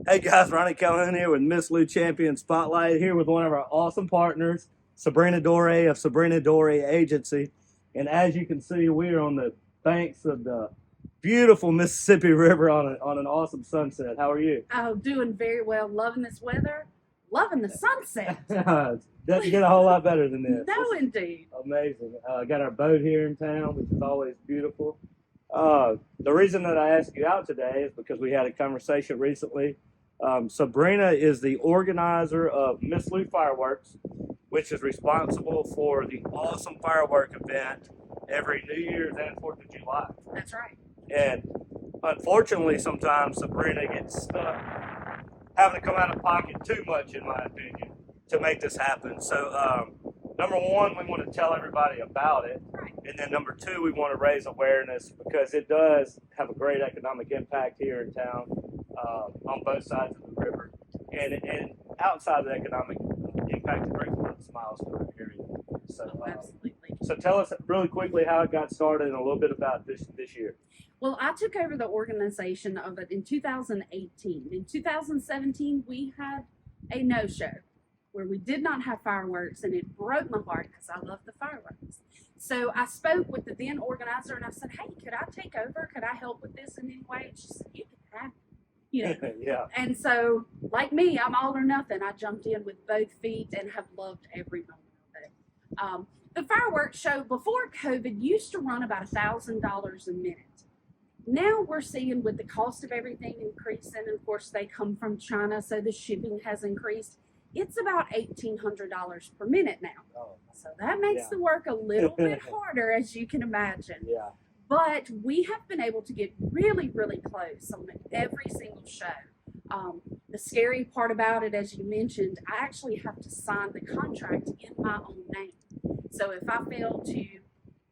Hey guys, Ronnie Calhoun here with Miss Lou Champion Spotlight, here with one of our awesome partners, Sabrina Dore of Sabrina Dore Agency. And as you can see, we are on the banks of the beautiful Mississippi River on an awesome sunset. How are you? Oh, doing very well. Loving this weather. Loving the sunset. Doesn't get a whole lot better than this. No, indeed. Amazing. Got our boat here in town, which is always beautiful. The reason that I asked you out today is because we had a conversation recently. Sabrina is the organizer of Miss Lou Fireworks, which is responsible for the awesome firework event every New Year's and 4th of July. That's right. And unfortunately, sometimes Sabrina gets stuck having to come out of pocket too much, in my opinion, to make this happen. So, number one, we want to tell everybody about it. Right. And then number two, we want to raise awareness because it does have a great economic impact here in town on both sides of the river. And outside of the economic impact, it brings a lot of smiles to our area. So, Absolutely. So tell us really quickly how it got started and a little bit about this year. Well, I took over the organization of it in 2018. In 2017, we had a no-show where we did not have fireworks, and it broke my heart because I love the fireworks. So I spoke with the then organizer, and I said, "Hey, could I take over? Could I help with this in any way?" And she said, "You can have it." You know. Yeah. And so, like me, I'm all or nothing. I jumped in with both feet and have loved every moment of it. The fireworks show before COVID used to run about $1,000 a minute. Now we're seeing with the cost of everything increasing, and of course they come from China, so the shipping has increased. It's about $1,800 per minute now. Oh. So that makes the work a little bit harder, as you can imagine. Yeah. But we have been able to get really, really close on every single show. The scary part about it, as you mentioned, I actually have to sign the contract in my own name. So if I fail to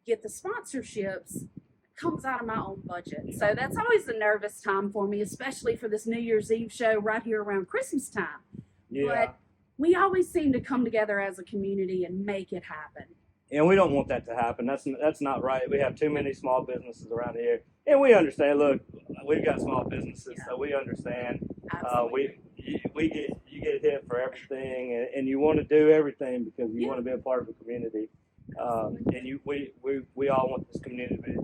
get the sponsorships, it comes out of my own budget. So that's always a nervous time for me, especially for this New Year's Eve show right here around Christmas time. Yeah. But we always seem to come together as a community and make it happen. And we don't want that to happen. That's not right. We have too many small businesses around here, and we understand. Look, we've got small businesses, so we understand. You get hit for everything, and you want to do everything because you want to be a part of the community. And we all want this community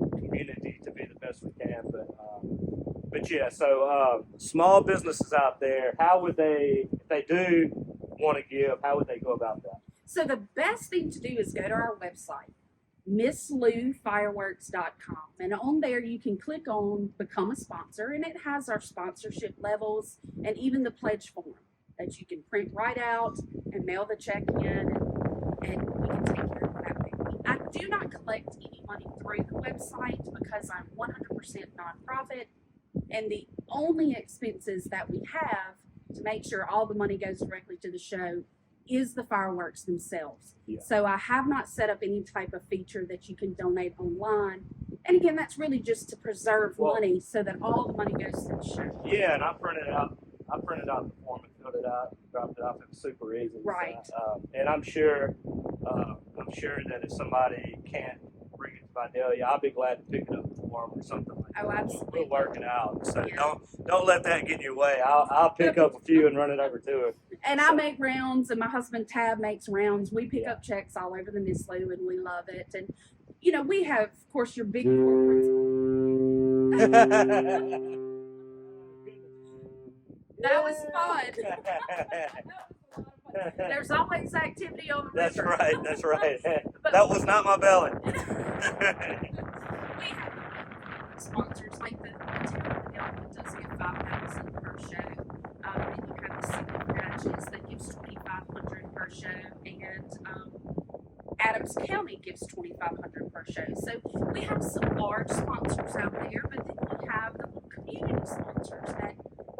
to be the best we can. But yeah. So small businesses out there, how would they, if they do want to give, how would they go about that? So the best thing to do is go to our website, MissLouFireworks.com, and on there you can click on Become a Sponsor, and it has our sponsorship levels and even the pledge form that you can print right out and mail the check in, and we can take care of that way. I do not collect any money through the website because I'm 100% nonprofit, and the only expenses that we have to make sure all the money goes directly to the show is the fireworks themselves. Yeah. So I have not set up any type of feature that you can donate online. And again, that's really just to preserve money so that all the money goes to the show. Yeah, and I printed out the form and filled it out, dropped it off. It was super easy. Right. And I'm sure that if somebody can't bring it to Vidalia, I'll be glad to pick it up for them or something like that. Oh, absolutely. We'll work it out. So Yeah. don't let that get in your way. I'll pick up a few and run it over to her. And I make rounds, and my husband Tab makes rounds. We pick up checks all over the Miss Lou, and we love it. And you know, we have, of course, your big corporates. That was fun. There's always activity on the That's river. right. That's right. But That was not my belly. we have sponsors like the Town that does give $5,000 per show. And you have the City Matches that gives $2,500 per show, and Adams County gives $2,500 per show. So we have some large sponsors out there, but then we have the little community sponsors that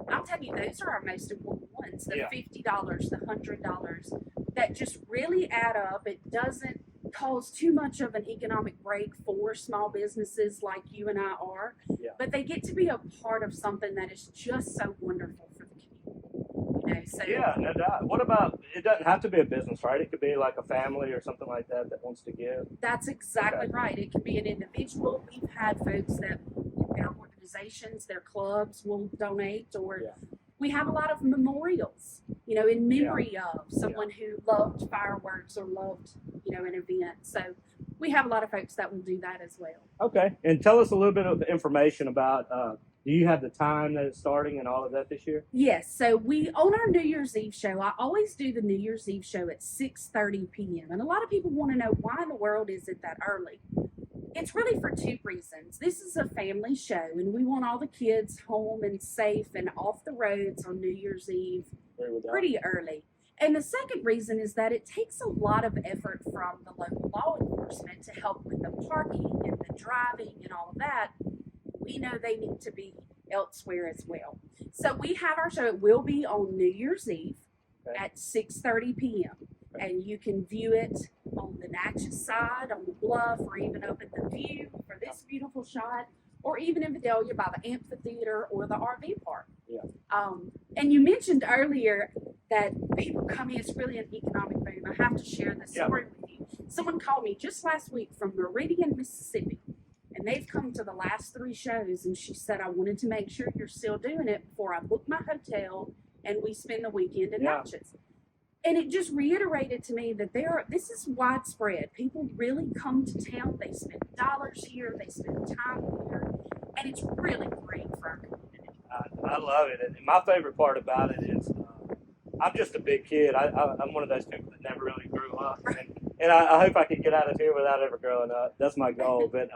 I'll tell you, those are our most important ones. The $50, the $100 that just really add up. It doesn't cause too much of an economic break for small businesses like you and I are, but they get to be a part of something that is just so wonderful for the community. You know, so Yeah, no doubt. What about, it doesn't have to be a business, right? It could be like a family or something like that that wants to give. that's exactly right. It can be an individual. We've had folks that their organizations, their clubs will donate, or We have a lot of memorials, in memory of someone who loved fireworks or loved, an event. So we have a lot of folks that will do that as well. Okay. And tell us a little bit of information about, do you have the time that it's starting and all of that this year? Yes. So on our New Year's Eve show, I always do the New Year's Eve show at 6:30 p.m. And a lot of people want to know, why in the world is it that early? It's really for two reasons. This is a family show, and we want all the kids home and safe and off the roads on New Year's Eve pretty early. And the second reason is that it takes a lot of effort from the local law enforcement to help with the parking and the driving and all of that. We know they need to be elsewhere as well. So we have our show. It will be on New Year's Eve at 6:30 p.m. And you can view it on the Natchez side, on the bluff, or even up at the View for this beautiful shot, or even in Vidalia by the amphitheater or the RV park. Yeah. And you mentioned earlier that people come in, it's really an economic boom. I have to share this story with you. Someone called me just last week from Meridian, Mississippi, and they've come to the last 3 shows, and she said, I wanted to make sure you're still doing it before I book my hotel and we spend the weekend in Natchez. And it just reiterated to me that this is widespread. People really come to town. They spend dollars here. They spend time here. And it's really great for our community. I love it. And my favorite part about it is I'm just a big kid. I'm one of those people that never really grew up. And I hope I can get out of here without ever growing up. That's my goal. But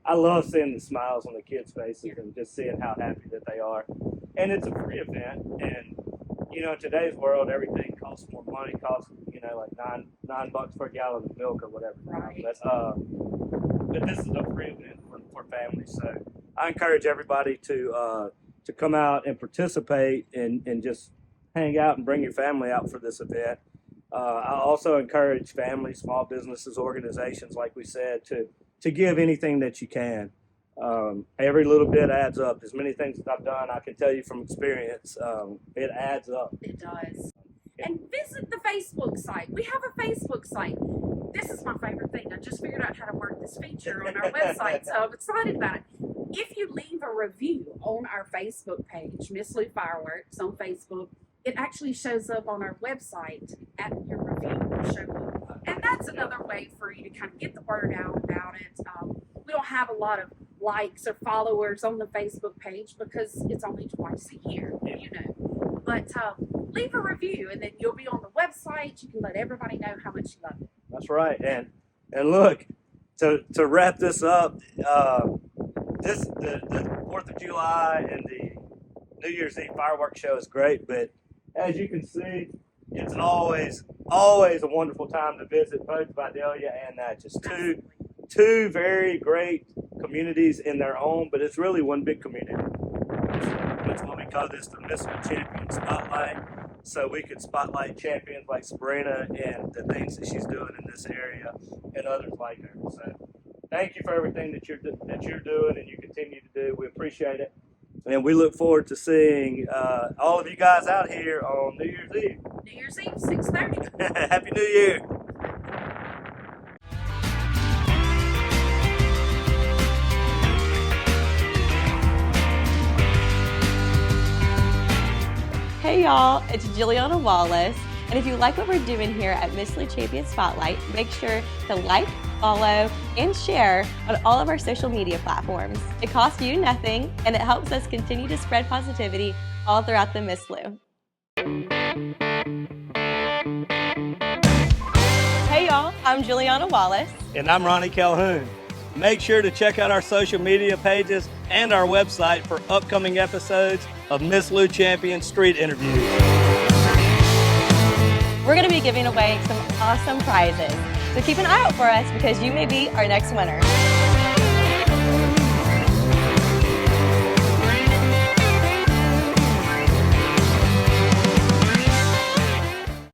I love seeing the smiles on the kids' faces and just seeing how happy that they are. And it's a free event. And in today's world, everything costs more money. Costs, like $9 for a gallon of milk or whatever. Right. But this is a free event for families. So I encourage everybody to come out and participate and just hang out and bring your family out for this event. I also encourage families, small businesses, organizations, like we said, to give anything that you can. Every little bit adds up. As many things that I've done, I can tell you from experience, it adds up. It does. And visit the Facebook site. We have a Facebook site. This is my favorite thing. I just figured out how to work this feature on our website, so I'm excited about it. If you leave a review on our Facebook page, Miss Lou Fireworks on Facebook, it actually shows up on our website at your review will show up. And that's another way for you to kind of get the word out about it. We don't have a lot of likes or followers on the Facebook page because it's only twice a year, But leave a review, and then you'll be on the website. You can let everybody know how much you love it. That's right. And look, to wrap this up, the 4th of July and the New Year's Eve fireworks show is great, but as you can see, it's always a wonderful time to visit both Vidalia and Natchez. Two very great communities in their own, but it's really one big community. That's why we call this the Miss Lou Champion Spotlight, so we could spotlight champions like Sabrina and the things that she's doing in this area and others like her. So thank you for everything that you're doing and you continue to do. We appreciate it. And we look forward to seeing all of you guys out here on New Year's Eve. New Year's Eve, 6:30. Happy New Year. Hey y'all, it's Juliana Wallace, and if you like what we're doing here at Miss Lou Champion Spotlight, make sure to like, follow, and share on all of our social media platforms. It costs you nothing, and it helps us continue to spread positivity all throughout the Miss Lou. Hey y'all, I'm Juliana Wallace. And I'm Ronnie Calhoun. Make sure to check out our social media pages and our website for upcoming episodes of Miss Lou Champion Street Interviews. We're going to be giving away some awesome prizes, so keep an eye out for us because you may be our next winner.